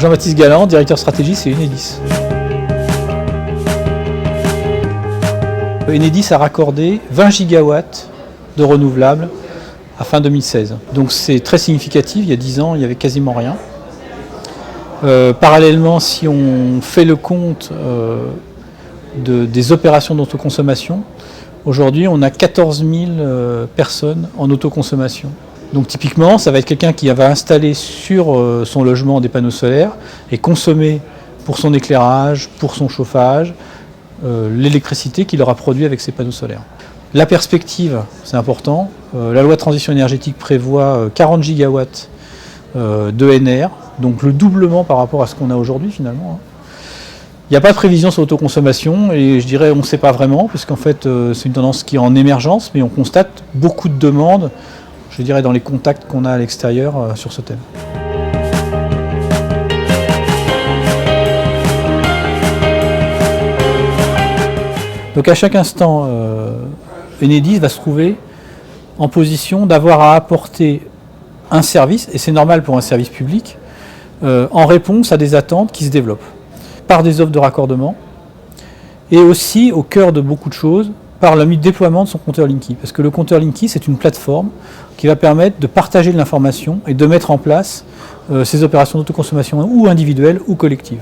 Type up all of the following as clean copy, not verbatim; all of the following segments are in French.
Jean-Baptiste Galland, directeur stratégie chez Enedis. Enedis a raccordé 20 gigawatts de renouvelables à fin 2016. Donc c'est très significatif, il y a 10 ans, il n'y avait quasiment rien. Parallèlement, si on fait le compte des opérations d'autoconsommation, aujourd'hui on a 14 000 personnes en autoconsommation. Donc typiquement, ça va être quelqu'un qui va installer sur son logement des panneaux solaires et consommer pour son éclairage, pour son chauffage, l'électricité qu'il aura produit avec ces panneaux solaires. La perspective, c'est important. La loi de transition énergétique prévoit 40 gigawatts d'ENR, donc le doublement par rapport à ce qu'on a aujourd'hui finalement. Il n'y a pas de prévision sur l'autoconsommation et je dirais on ne sait pas vraiment, parce qu'en fait c'est une tendance qui est en émergence, mais on constate beaucoup de demandes, je dirais dans les contacts qu'on a à l'extérieur sur ce thème. Donc à chaque instant, Enedis va se trouver en position d'avoir à apporter un service, et c'est normal pour un service public, en réponse à des attentes qui se développent par des offres de raccordement et aussi au cœur de beaucoup de choses par le déploiement de son compteur Linky. Parce que le compteur Linky, c'est une plateforme qui va permettre de partager de l'information et de mettre en place ces opérations d'autoconsommation ou individuelles ou collectives.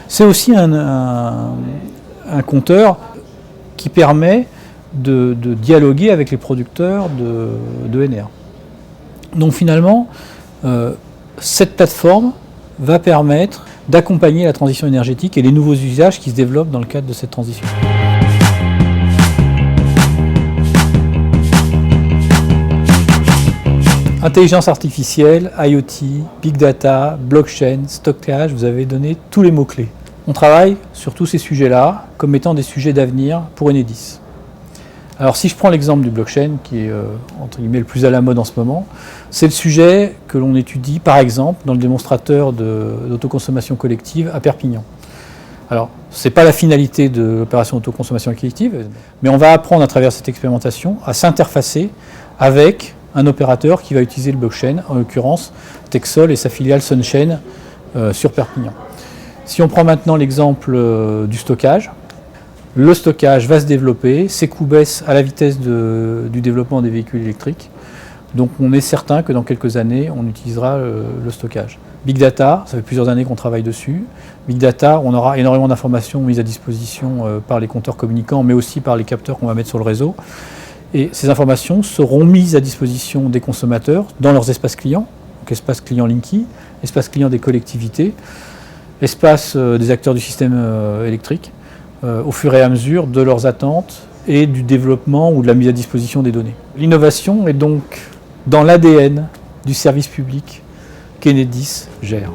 C'est aussi un compteur qui permet de dialoguer avec les producteurs de NR. Donc finalement, cette plateforme va permettre d'accompagner la transition énergétique et les nouveaux usages qui se développent dans le cadre de cette transition. Intelligence artificielle, IoT, Big Data, Blockchain, stockage, vous avez donné tous les mots-clés. On travaille sur tous ces sujets-là comme étant des sujets d'avenir pour Enedis. Alors si je prends l'exemple du blockchain, qui est entre guillemets le plus à la mode en ce moment, c'est le sujet que l'on étudie par exemple dans le démonstrateur d'autoconsommation collective à Perpignan. Alors ce n'est pas la finalité de l'opération d'autoconsommation collective, mais on va apprendre à travers cette expérimentation à s'interfacer avec un opérateur qui va utiliser le blockchain, en l'occurrence Texol et sa filiale Sunchain sur Perpignan. Si on prend maintenant l'exemple du stockage, le stockage va se développer, ses coûts baissent à la vitesse du développement des véhicules électriques. Donc on est certain que dans quelques années, on utilisera le stockage. Big Data, ça fait plusieurs années qu'on travaille dessus. Big Data, on aura énormément d'informations mises à disposition par les compteurs communicants, mais aussi par les capteurs qu'on va mettre sur le réseau. Et ces informations seront mises à disposition des consommateurs dans leurs espaces clients, donc espace client Linky, espace client des collectivités, espace des acteurs du système électrique, au fur et à mesure de leurs attentes et du développement ou de la mise à disposition des données. L'innovation est donc dans l'ADN du service public qu'Enedis gère.